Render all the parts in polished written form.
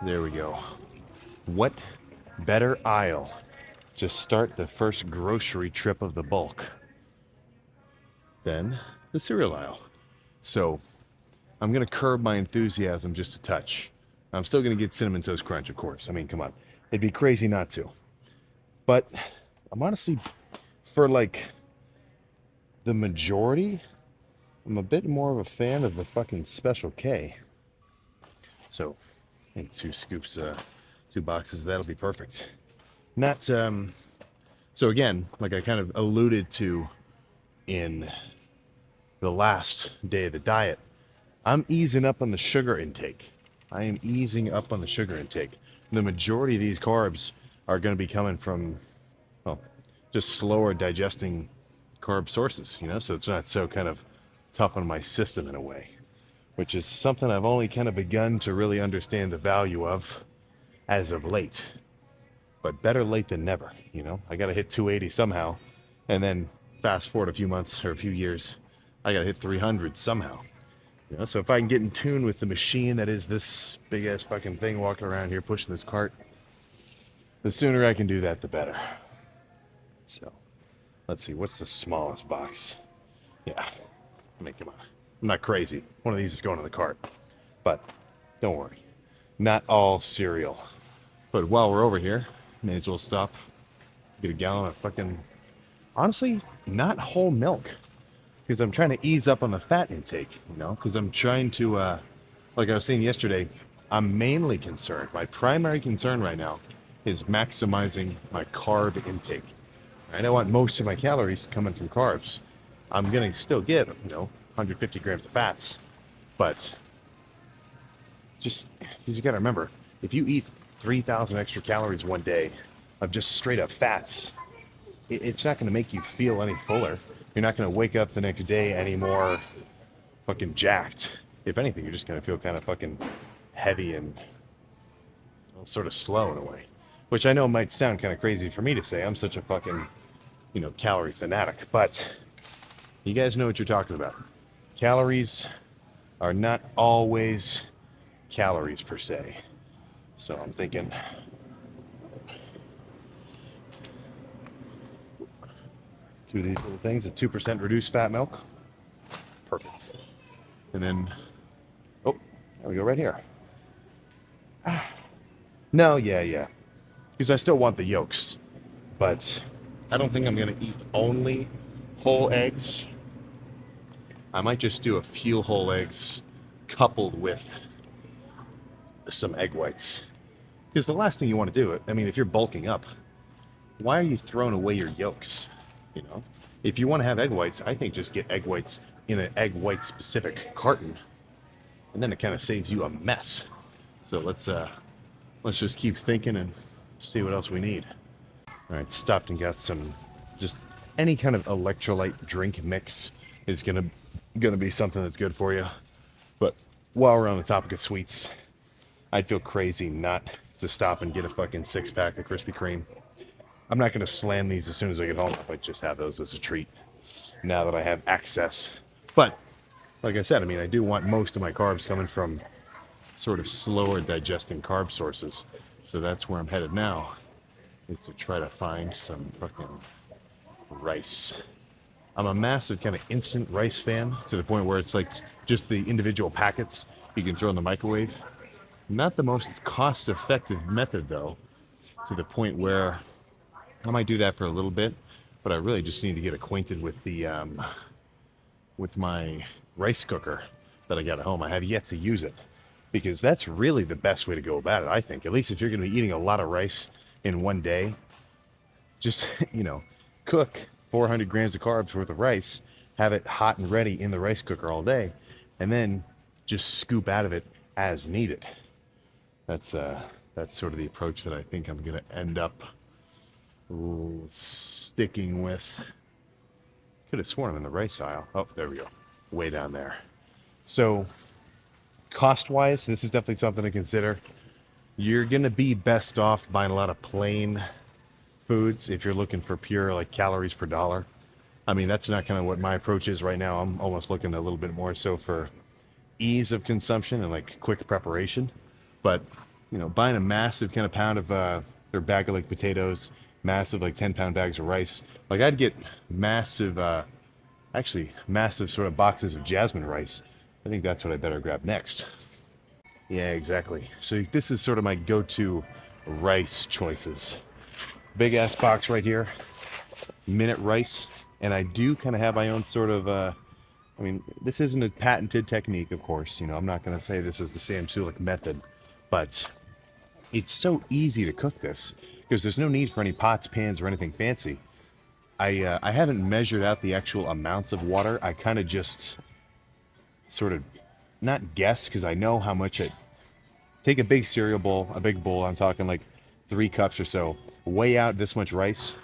There we go. What better aisle to start the first grocery trip of the bulk than the cereal aisle? So I'm going to curb my enthusiasm just a touch. I'm still going to get Cinnamon Toast Crunch, of course. I mean, come on. It'd be crazy not to. But I'm honestly, for like the majority, I'm a bit more of a fan of the fucking Special K. So, I think two scoops, two boxes, that'll be perfect. Not, so again, like I kind of alluded to in the last day of the diet, I'm easing up on the sugar intake. I am easing up on the sugar intake. The majority of these carbs are going to be coming from, well, just slower digesting carb sources, you know, so it's not so kind of tough on my system in a way, which is something I've only kind of begun to really understand the value of as of late. But better late than never, you know. I got to hit 280 somehow, and then fast forward a few months or a few years, I got to hit 300 somehow. You know, so if I can get in tune with the machine that is this big ass fucking thing walking around here pushing this cart, the sooner I can do that, the better. So, let's see, what's the smallest box? Yeah, I mean, come on. I'm not crazy. One of these is going in the cart. But don't worry, not all cereal. But while we're over here, may as well stop, get a gallon of fucking, honestly, not whole milk. Because I'm trying to ease up on the fat intake, you know, because I'm trying to, like I was saying yesterday, I'm mainly concerned, my primary concern right now is maximizing my carb intake. I don't want most of my calories coming from carbs. I'm going to still get, you know, 150 grams of fats, but just, because you got to remember, if you eat 3,000 extra calories one day of just straight up fats, it's not going to make you feel any fuller. You're not going to wake up the next day any more fucking jacked. If anything, you're just going to feel kind of fucking heavy and sort of slow in a way. Which I know might sound kind of crazy for me to say. I'm such a fucking, you know, calorie fanatic. But you guys know what you're talking about. Calories are not always calories per se. So I'm thinking, two of these little things, a 2% reduced fat milk. Perfect. And then, oh, there we go, right here. No, yeah. Because I still want the yolks. But I don't think I'm going to eat only whole eggs. I might just do a few whole eggs coupled with some egg whites. Because the last thing you want to do, I mean, if you're bulking up, why are you throwing away your yolks? You know, if you want to have egg whites, I think just get egg whites in an egg white specific carton, and then it kind of saves you a mess. So let's just keep thinking and see what else we need. All right, stopped and got some, just any kind of electrolyte drink mix is gonna be something that's good for you. But while we're on the topic of sweets, I'd feel crazy not to stop and get a fucking 6-pack of Krispy Kreme. I'm not going to slam these as soon as I get home. I might just have those as a treat now that I have access. But, like I said, I mean, I do want most of my carbs coming from sort of slower digesting carb sources. So that's where I'm headed now, is to try to find some fucking rice. I'm a massive kind of instant rice fan, to the point where it's like just the individual packets you can throw in the microwave. Not the most cost-effective method, though, to the point where I might do that for a little bit, but I really just need to get acquainted with the with my rice cooker that I got at home. I have yet to use it, because that's really the best way to go about it, I think. At least if you're going to be eating a lot of rice in one day, just, you know, cook 400 grams of carbs worth of rice, have it hot and ready in the rice cooker all day, and then just scoop out of it as needed. That's sort of the approach that I think I'm going to end up sticking with. Could have sworn I'm in the rice aisle. Oh, there we go. Way down there. So, cost-wise, this is definitely something to consider. You're going to be best off buying a lot of plain foods if you're looking for pure, like, calories per dollar. I mean, that's not kind of what my approach is right now. I'm almost looking a little bit more so for ease of consumption and, like, quick preparation. But, you know, buying a massive kind of pound of or bag of like potatoes, massive like 10-pound bags of rice. Like I'd get massive, actually massive sort of boxes of jasmine rice. I think that's what I better grab next. Yeah, exactly. So this is sort of my go-to rice choices. Big ass box right here, minute rice. And I do kind of have my own sort of, I mean, this isn't a patented technique, of course. You know, I'm not going to say this is the Sam Sulek method, but it's so easy to cook this because there's no need for any pots, pans, or anything fancy. I haven't measured out the actual amounts of water. I kind of just sort of not guess because I know how much it. Take a big cereal bowl, a big bowl. I'm talking like 3 cups or so. Weigh out this much rice,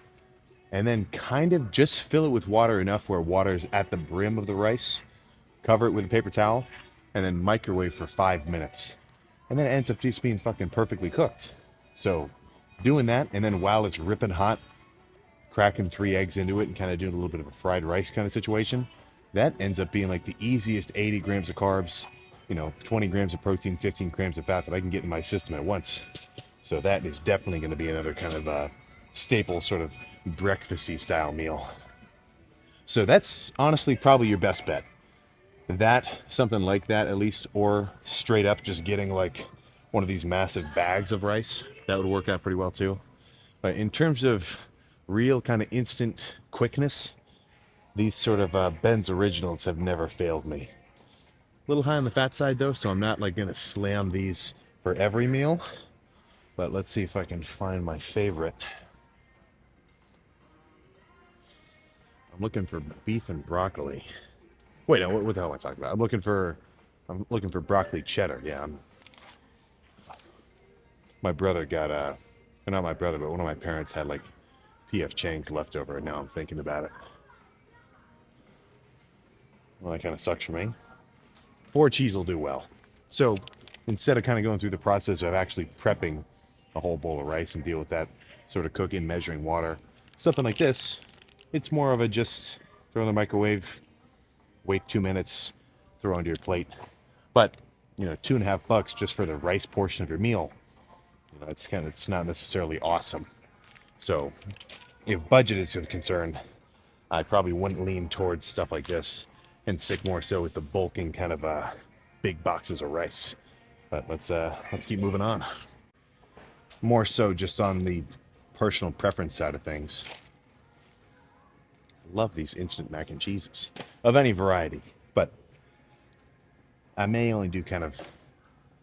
and then kind of just fill it with water enough where water is at the brim of the rice. Cover it with a paper towel, and then microwave for 5 minutes. And then it ends up just being fucking perfectly cooked. So doing that, and then while it's ripping hot, cracking 3 eggs into it and kind of doing a little bit of a fried rice kind of situation, that ends up being like the easiest 80 grams of carbs, you know, 20 grams of protein, 15 grams of fat that I can get in my system at once. So that is definitely going to be another kind of staple sort of breakfasty style meal. So that's honestly probably your best bet. That, something like that at least, or straight up just getting like one of these massive bags of rice. That would work out pretty well too. But in terms of real kind of instant quickness, these sort of Ben's Originals have never failed me. A little high on the fat side though, so I'm not like gonna slam these for every meal. But let's see if I can find my favorite. I'm looking for beef and broccoli. Wait, no, what the hell am I talking about? I'm looking for broccoli cheddar. Yeah, my brother got not my brother, but one of my parents had like P.F. Chang's leftover, and now I'm thinking about it. Well, that kind of sucks for me. 4 cheese will do well. So instead of kind of going through the process of actually prepping a whole bowl of rice and deal with that sort of cooking, measuring water, something like this, it's more of a just throw in the microwave, wait 2 minutes, throw onto your plate. But, you know, $2.50 just for the rice portion of your meal, you know, it's not necessarily awesome. So if budget is a concern, I probably wouldn't lean towards stuff like this and stick more so with the bulking kind of big boxes of rice. But let's keep moving on. More so just on the personal preference side of things. I love these instant mac and cheeses of any variety, but I may only do kind of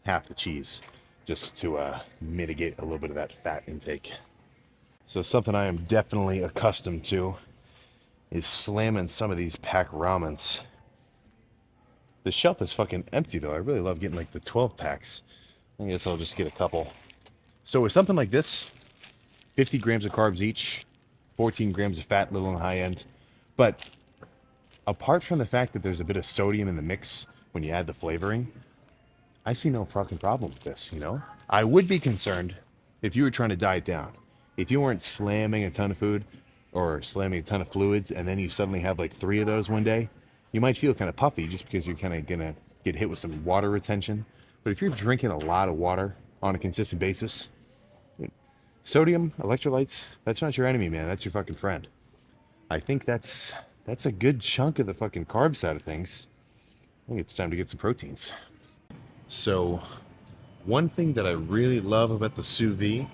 half the cheese just to mitigate a little bit of that fat intake. So something I am definitely accustomed to is slamming some of these pack ramens. The shelf is fucking empty though. I really love getting like the 12 packs. I guess I'll just get a couple. So with something like this, 50 grams of carbs each, 14 grams of fat, a little on the high end. But apart from the fact that there's a bit of sodium in the mix when you add the flavoring, I see no fucking problem with this, you know? I would be concerned if you were trying to diet down. If you weren't slamming a ton of food or slamming a ton of fluids and then you suddenly have like 3 of those one day, you might feel kind of puffy just because you're kind of gonna get hit with some water retention. But if you're drinking a lot of water on a consistent basis, sodium, electrolytes, that's not your enemy, man. That's your fucking friend. I think that's a good chunk of the fucking carb side of things. I think it's time to get some proteins. So one thing that I really love about the sous vide,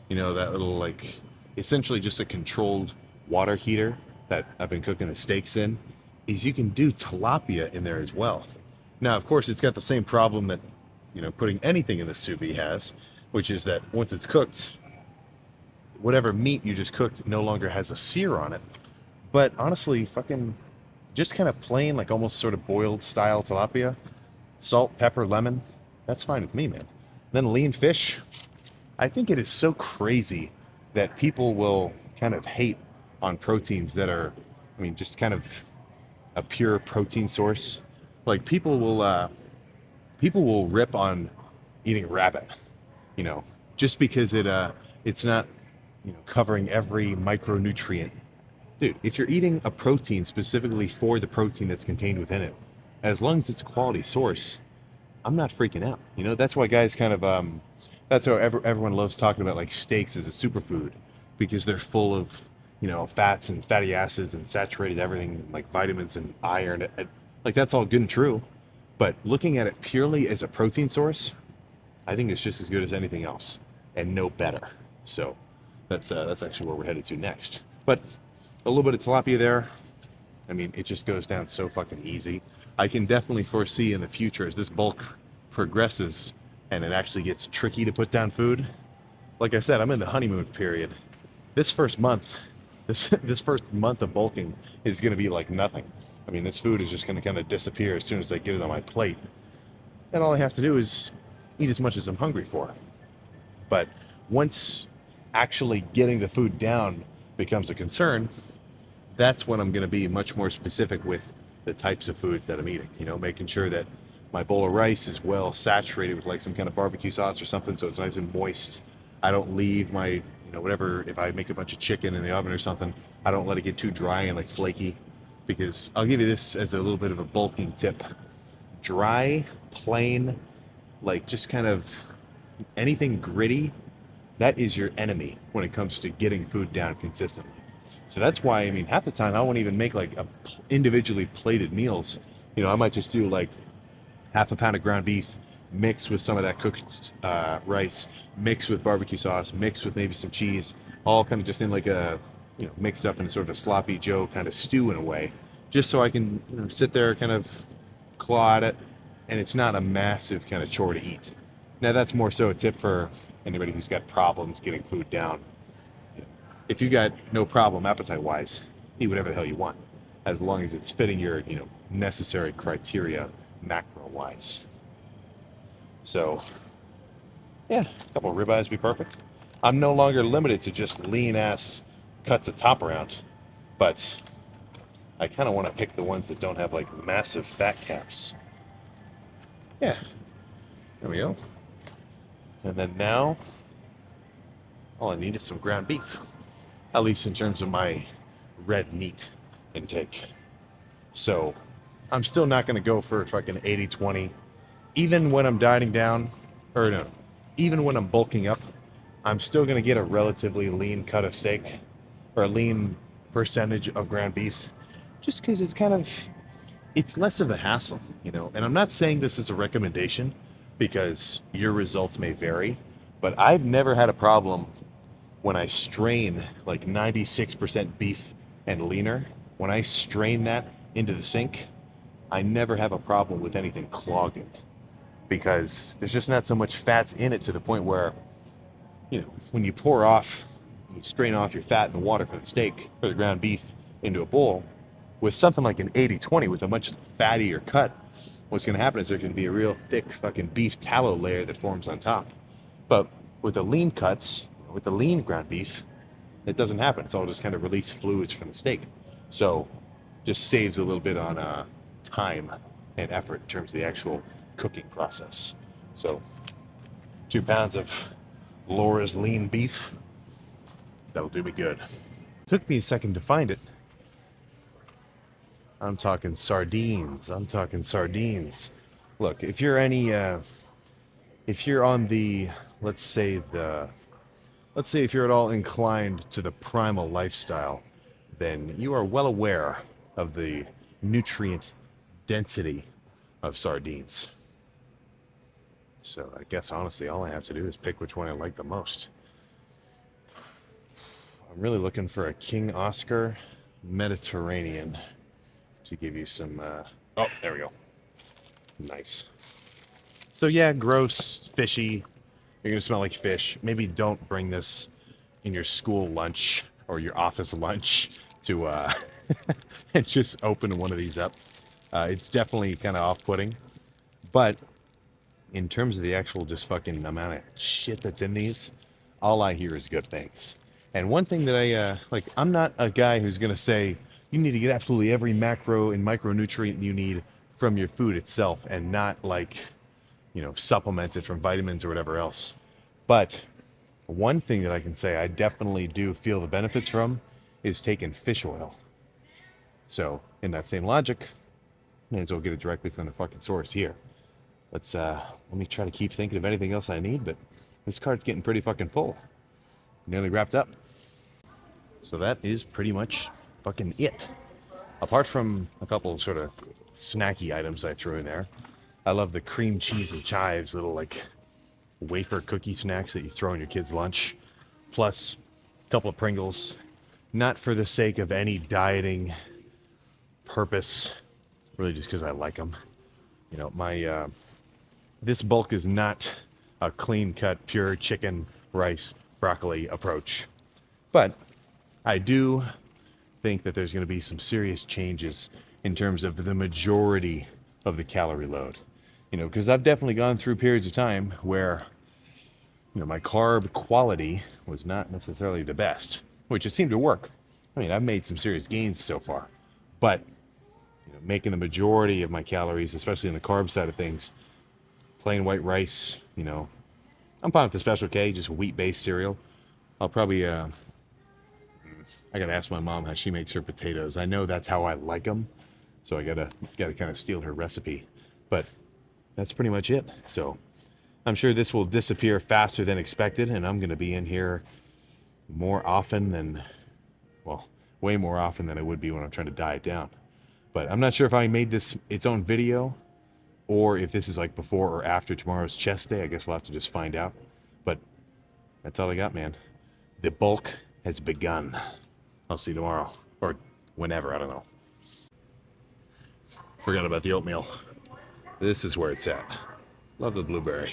you know, that little like essentially just a controlled water heater that I've been cooking the steaks in, is you can do tilapia in there as well. Now, of course, it's got the same problem that, you know, putting anything in the sous vide has, which is that once it's cooked, whatever meat you just cooked no longer has a sear on it. But honestly, fucking just kind of plain, like almost sort of boiled style tilapia, salt, pepper, lemon, that's fine with me, man. Then lean fish. I think it is so crazy that people will kind of hate on proteins that are, I mean, just kind of a pure protein source. Like people will rip on eating rabbit, you know, just because it's not, you know, covering every micronutrient. Dude, if you're eating a protein specifically for the protein that's contained within it, as long as it's a quality source, I'm not freaking out. You know, that's why guys kind of that's how everyone loves talking about like steaks as a superfood because they're full of, you know, fats and fatty acids and saturated everything like vitamins and iron. Like that's all good and true, but looking at it purely as a protein source, I think it's just as good as anything else and no better. So that's actually where we're headed to next. But a little bit of tilapia there. I mean, it just goes down so fucking easy. I can definitely foresee in the future as this bulk progresses and it actually gets tricky to put down food. Like I said, I'm in the honeymoon period. This first month, this first month of bulking is going to be like nothing. I mean, this food is just going to kind of disappear as soon as I get it on my plate. And all I have to do is eat as much as I'm hungry for. But once actually getting the food down becomes a concern, that's when I'm going to be much more specific with the types of foods that I'm eating. You know, making sure that my bowl of rice is well saturated with like some kind of barbecue sauce or something so it's nice and moist. I don't leave my, you know, whatever, if I make a bunch of chicken in the oven or something, I don't let it get too dry and like flaky, because I'll give you this as a little bit of a bulking tip. Dry, plain, like just kind of anything gritty, that is your enemy when it comes to getting food down consistently. So that's why, I mean, half the time I won't even make like individually plated meals. You know, I might just do like half a pound of ground beef mixed with some of that cooked rice, mixed with barbecue sauce, mixed with maybe some cheese, all kind of just in like a, you know, mixed up in sort of a sloppy Joe kind of stew in a way, just so I can, you know, sit there kind of claw at it, and it's not a massive kind of chore to eat. Now that's more so a tip for anybody who's got problems getting food down. If you got no problem appetite-wise, eat whatever the hell you want, as long as it's fitting your, you know, necessary criteria macro-wise. So, yeah, a couple of ribeyes would be perfect. I'm no longer limited to just lean-ass cuts of top round, but I kind of want to pick the ones that don't have like massive fat caps. Yeah, there we go. And then now, all I need is some ground beef, at least in terms of my red meat intake. So I'm still not going to go for fucking 80-20. Even when I'm dieting down, or no, even when I'm bulking up, I'm still going to get a relatively lean cut of steak or a lean percentage of ground beef, just because it's kind of, it's less of a hassle, you know. And I'm not saying this is a recommendation because your results may vary, but I've never had a problem when I strain like 96% beef and leaner. When I strain that into the sink, I never have a problem with anything clogging, because there's just not so much fats in it to the point where, you know, when you pour off, you strain off your fat in the water for the steak or the ground beef into a bowl, with something like an 80-20 with a much fattier cut, what's going to happen is there's going to be a real thick fucking beef tallow layer that forms on top. But with the lean cuts, with the lean ground beef, it doesn't happen. It's all just kind of release fluids from the steak. So just saves a little bit on time and effort in terms of the actual cooking process. So 2 pounds of Laura's lean beef, that'll do me good. Took me a second to find it. I'm talking sardines. I'm talking sardines. Look, if you're any, if you're on the, let's say if you're at all inclined to the primal lifestyle, then you are well aware of the nutrient density of sardines. So I guess honestly, all I have to do is pick which one I like the most. I'm really looking for a King Oscar Mediterranean to give you some, oh, there we go. Nice. So yeah, gross, fishy. You're gonna smell like fish. Maybe don't bring this in your school lunch or your office lunch to and just open one of these up. It's definitely kind of off-putting, but in terms of the actual just fucking amount of shit that's in these, all I hear is good things. And one thing that I like, I'm not a guy who's gonna say you need to get absolutely every macro and micronutrient you need from your food itself and not like, you know, supplement it from vitamins or whatever else. But one thing that I can say I definitely do feel the benefits from is taking fish oil. So in that same logic, may as well get it directly from the fucking source here. let me try to keep thinking of anything else I need, but this cart's getting pretty fucking full. Nearly wrapped up. So that is pretty much fucking it. Apart from a couple of sort of snacky items I threw in there. I love the cream cheese and chives, little like wafer cookie snacks that you throw in your kid's lunch. Plus a couple of Pringles. Not for the sake of any dieting purpose, really just because I like them. You know, my this bulk is not a clean-cut, pure chicken, rice, broccoli approach. But I do think that there's going to be some serious changes in terms of the majority of the calorie load. You know, because I've definitely gone through periods of time where, you know, my carb quality was not necessarily the best, which it seemed to work. I mean, I've made some serious gains so far, but you know, making the majority of my calories, especially in the carb side of things, plain white rice, you know, I'm fine with the Special K, just wheat-based cereal. I'll probably, I gotta ask my mom how she makes her potatoes. I know that's how I like them, so I gotta kind of steal her recipe. But that's pretty much it. So I'm sure this will disappear faster than expected, and I'm gonna be in here more often than, well, way more often than I would be when I'm trying to diet down. But I'm not sure if I made this its own video, or if this is like before or after tomorrow's chest day. I guess we'll have to just find out. But that's all I got, man. The bulk has begun. I'll see you tomorrow. Or whenever, I don't know. Forgot about the oatmeal. This is where it's at. Love the blueberry.